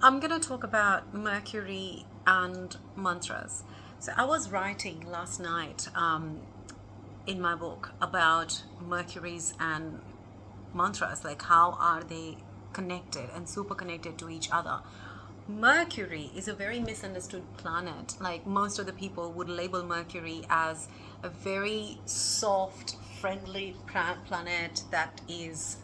I'm going to talk about Mercury and mantras. So I was writing last night in my book about Mercury's and mantras, like how are they connected and super connected to each other. Mercury is a very misunderstood planet. Like most of the people would label Mercury as a very soft, friendly planet that is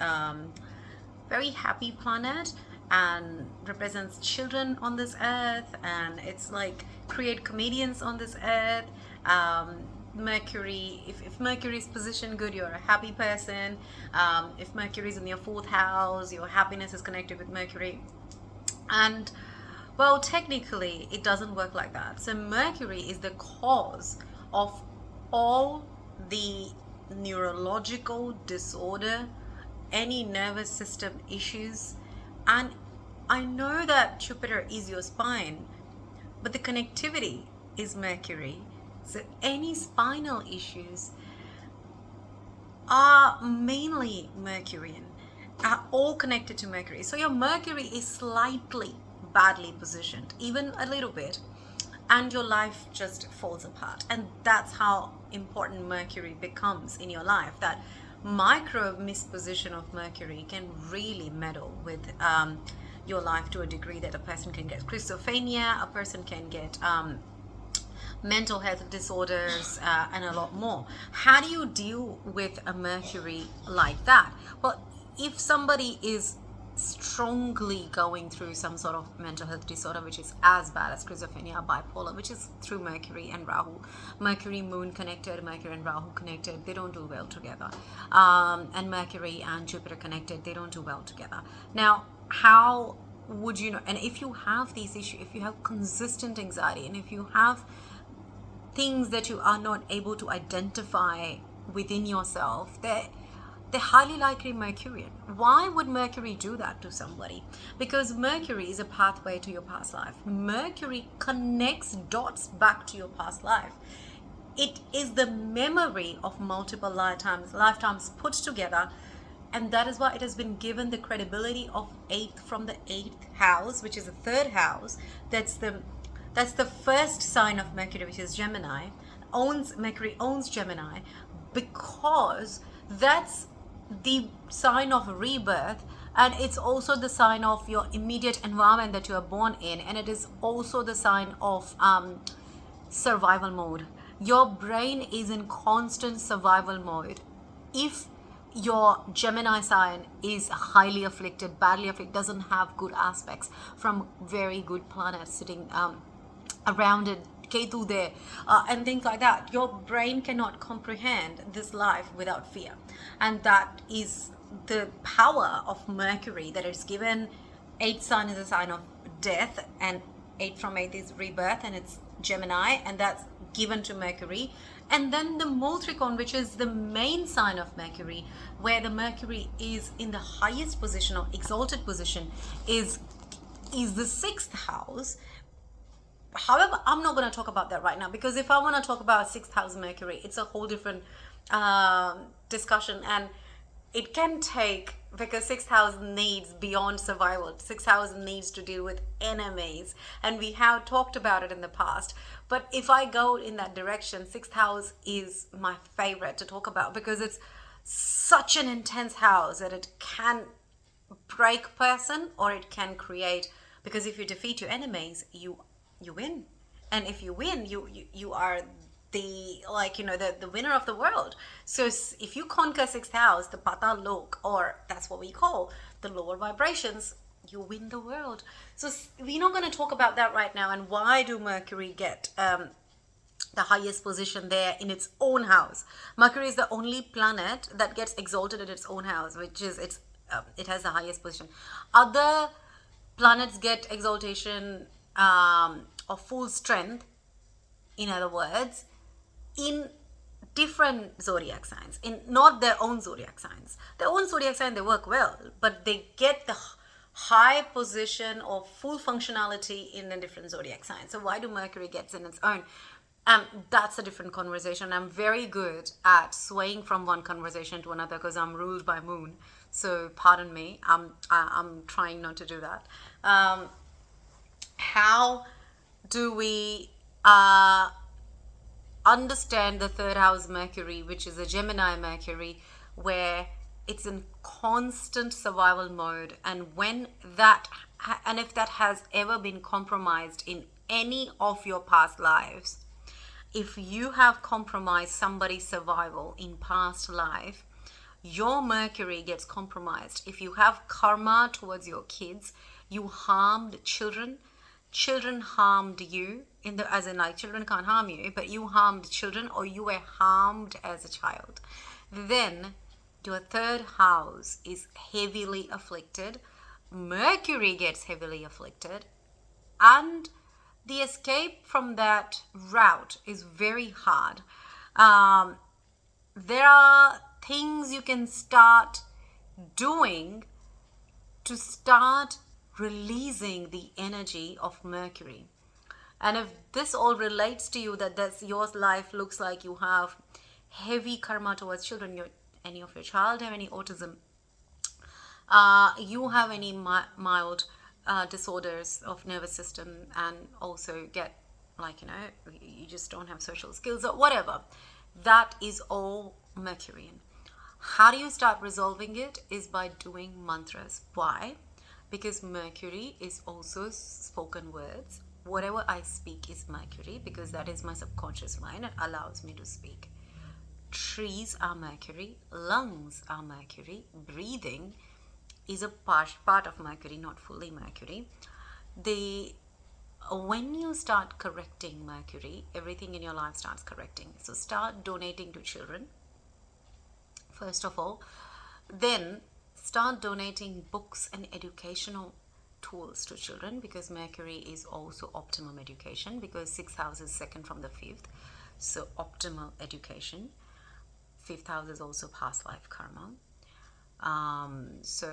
very happy planet and represents children on this earth, and it's like create comedians on this earth. Mercury, if Mercury is positioned good, you're a happy person. If Mercury is in your fourth house, your happiness is connected with Mercury. And well, technically it doesn't work like that. So Mercury is the cause of all the neurological disorder, any nervous system issues. And I know that Jupiter is your spine, but the connectivity is Mercury. So any spinal issues are mainly Mercurian, are all connected to Mercury. So your Mercury is slightly badly positioned, even a little bit, and your life just falls apart. And that's how important Mercury becomes in your life. That micro misposition of Mercury can really meddle with your life to a degree that a person can get schizophrenia, a person can get mental health disorders, and a lot more. How do you deal with a Mercury like that? Well, if somebody is strongly going through some sort of mental health disorder, which is as bad as schizophrenia, bipolar, which is through Mercury and Rahu, Mercury moon connected, Mercury and Rahu connected, they don't do well together. And Mercury and Jupiter connected, they don't do well together. Now, how would you know? And if you have these issues, if you have consistent anxiety, and if you have things that you are not able to identify within yourself, they're highly likely Mercurian. Why would Mercury do that to somebody? Because Mercury is a pathway to your past life. Mercury connects dots back to your past life. It is the memory of multiple lifetimes put together, and that is why it has been given the credibility of eighth from the eighth house, which is the third house. That's the first sign of Mercury, which is Gemini. Mercury owns Gemini because that's the sign of rebirth, and it's also the sign of your immediate environment that you are born in, and it is also the sign of survival mode. Your brain is in constant survival mode. If your Gemini sign is highly afflicted, badly afflicted, doesn't have good aspects from very good planets sitting around it, Ketu there, and things like that, your brain cannot comprehend this life without fear. And that is the power of Mercury, that is given. Eighth sign is a sign of death, and 8 from 8 is rebirth, and it's Gemini, and that's given to Mercury. And then the Moltricon, which is the main sign of Mercury, where the Mercury is in the highest position or exalted position, is the sixth house. However, I'm not going to talk about that right now, because if I want to talk about sixth house Mercury, it's a whole different discussion, and it can take, because sixth house needs beyond survival. Sixth house needs to deal with enemies, and we have talked about it in the past. But if I go in that direction, sixth house is my favorite to talk about, because it's such an intense house that it can break person, or it can create, because if you defeat your enemies, you win. And if you win, you are the winner of the world. So if you conquer sixth house, the patal lok, or that's what we call the lower vibrations, you win the world. So we're not going to talk about that right now. And why do Mercury get the highest position there in its own house? Mercury is the only planet that gets exalted in its own house, which is it has the highest position. Other planets get exaltation of full strength, in other words, in different zodiac signs, in not their own zodiac signs. Their own zodiac sign, they work well, but they get the high position of full functionality in a different zodiac sign. So why do Mercury gets in its own? That's a different conversation. I'm very good at swaying from one conversation to another because I'm ruled by moon. So pardon me, I'm trying not to do that. How do we understand the third house Mercury, which is a Gemini Mercury, where it's in constant survival mode? And when that, and if that has ever been compromised in any of your past lives, if you have compromised somebody's survival in past life, your Mercury gets compromised. If you have karma towards your kids, you harmed children, children harmed you, in the, as in, like, children can't harm you, but you harmed children, or you were harmed as a child, then your third house is heavily afflicted. Mercury gets heavily afflicted, and the escape from that route is very hard. Um, there are things you can start doing to start releasing the energy of Mercury. And if this all relates to you, that your life looks like you have heavy karma towards children, any of your child have any autism, you have any mild disorders of nervous system, and also get, like, you just don't have social skills or whatever, that is all Mercurian. How do you start resolving it? Is by doing mantras. Why? Because Mercury is also spoken words. Whatever I speak is Mercury, because that is my subconscious mind. It allows me to speak. Trees are Mercury, lungs are Mercury, breathing is a part of Mercury, not fully Mercury. When you start correcting Mercury, everything in your life starts correcting. So start donating to children, first of all. Then start donating books and educational tools to children, because Mercury is also optimum education, because 6th house is second from the 5th. So optimal education. 5th house is also past life karma. So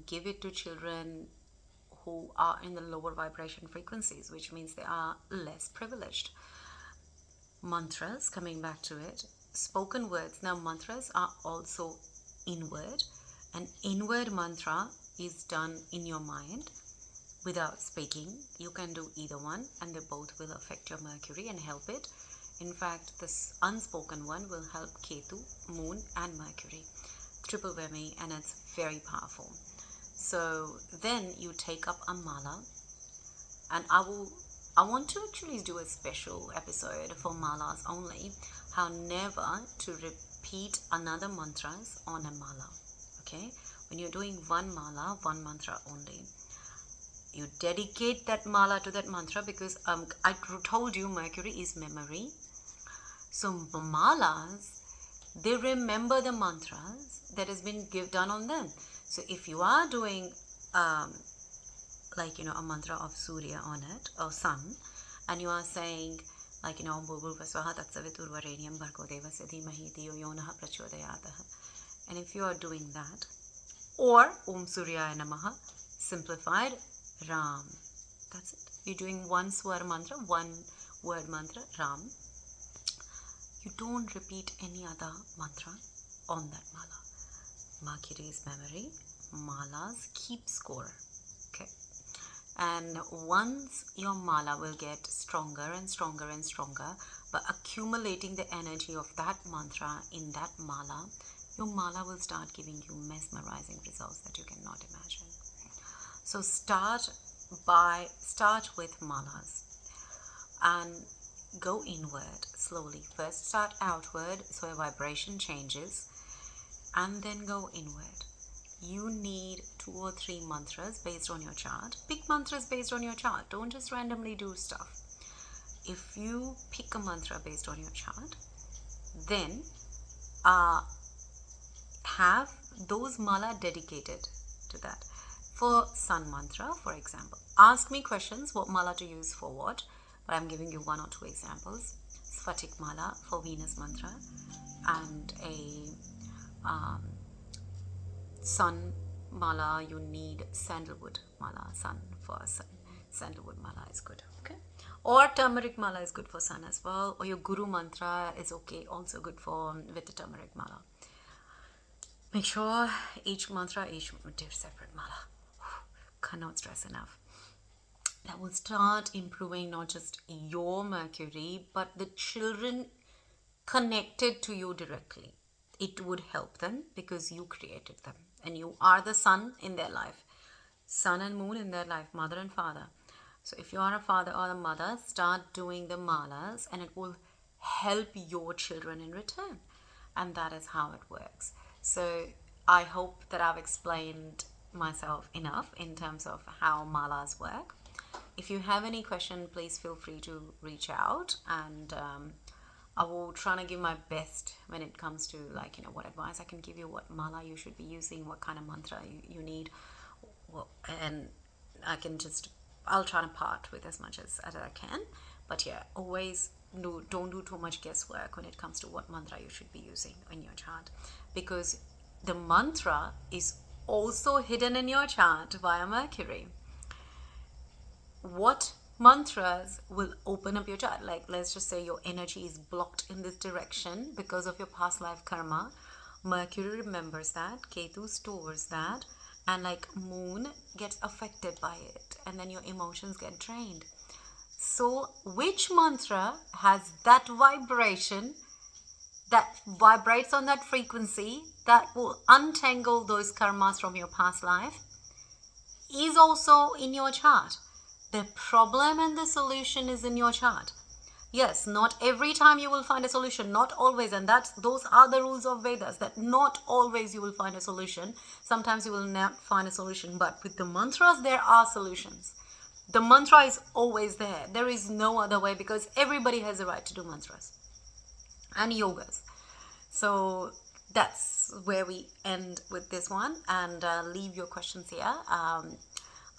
give it to children who are in the lower vibration frequencies, which means they are less privileged. Mantras, coming back to it, spoken words. Now mantras are also inward. An inward mantra is done in your mind without speaking. You can do either one, and they both will affect your Mercury and help it. In fact, this unspoken one will help Ketu, Moon, and Mercury. Triple whammy, and it's very powerful. So then you take up a mala, and I want to actually do a special episode for malas only, how never to repeat another mantras on a mala. Okay, when you're doing one mala, one mantra only, you dedicate that mala to that mantra, because I told you Mercury is memory. So malas, they remember the mantras that has been done on them. So if you are doing a mantra of Surya on it, or sun, and you are saying, like, Om Bhurvasvaha Swaha Tatsaviturvarenyam Bhargo Devasya Dhimahi Dhiyo Yonaha Prachodayataha. And if you are doing that, or Om Suryaya Namaha, simplified, Ram. That's it. You're doing one swar mantra, one word mantra, Ram. You don't repeat any other mantra on that mala. Mercury's memory, malas keep score. Okay. And once your mala will get stronger and stronger and stronger, by accumulating the energy of that mantra in that mala, your mala will start giving you mesmerizing results that you cannot imagine. So start with malas and go inward slowly. First start outward, so your vibration changes, and then go inward. You need 2 or 3 mantras based on your chart. Pick mantras based on your chart. Don't just randomly do stuff. If you pick a mantra based on your chart, then have those mala dedicated to that. For sun mantra, for example, ask me questions what mala to use for what, but I'm giving you 1 or 2 examples. Sphatik mala for Venus mantra, and a sun mala, you need sandalwood mala. Sun for sun, sandalwood mala is good. Okay, or turmeric mala is good for sun as well, or your guru mantra is okay, also good for with the turmeric mala. Make sure each mantra, each separate mala. Cannot stress enough. that will start improving not just your Mercury, but the children connected to you directly. It would help them because you created them and you are the sun in their life, sun and moon in their life, mother and father. So if you are a father or a mother, start doing the malas and it will help your children in return. And that is how it works. So I hope that I've explained myself enough in terms of how malas work. If you have any question, please feel free to reach out, and I will try to give my best when it comes to, like, what advice I can give you, what mala you should be using, what kind of mantra you need, and I'll try to part with as much as I can. But yeah, always don't do too much guesswork when it comes to what mantra you should be using in your chart, because the mantra is also hidden in your chart via Mercury. What mantras will open up your chart? Like, let's just say your energy is blocked in this direction because of your past life karma. Mercury remembers that, Ketu stores that, and like moon gets affected by it, and then your emotions get drained. So which mantra has that vibration that vibrates on that frequency that will untangle those karmas from your past life is also in your chart? The problem and the solution is in your chart. Yes, not every time you will find a solution, not always, and those are the rules of Vedas, that not always you will find a solution. Sometimes you will not find a solution, but with the mantras there are solutions. The mantra is always there. There is no other way, because everybody has a right to do mantras and yogas. So that's where we end with this one, and leave your questions here.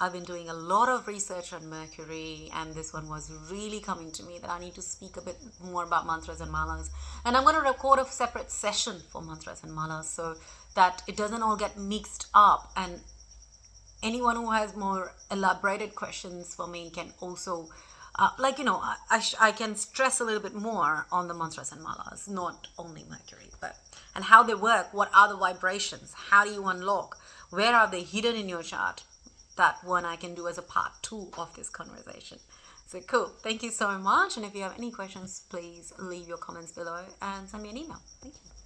I've been doing a lot of research on Mercury, and this one was really coming to me that I need to speak a bit more about mantras and malas. And I'm going to record a separate session for mantras and malas so that it doesn't all get mixed up. And anyone who has more elaborated questions for me can also, I can stress a little bit more on the mantras and malas, not only Mercury, but and how they work, what are the vibrations, how do you unlock, where are they hidden in your chart. That one I can do as a part 2 of this conversation. So cool. Thank you so much. And if you have any questions, please leave your comments below and send me an email. Thank you.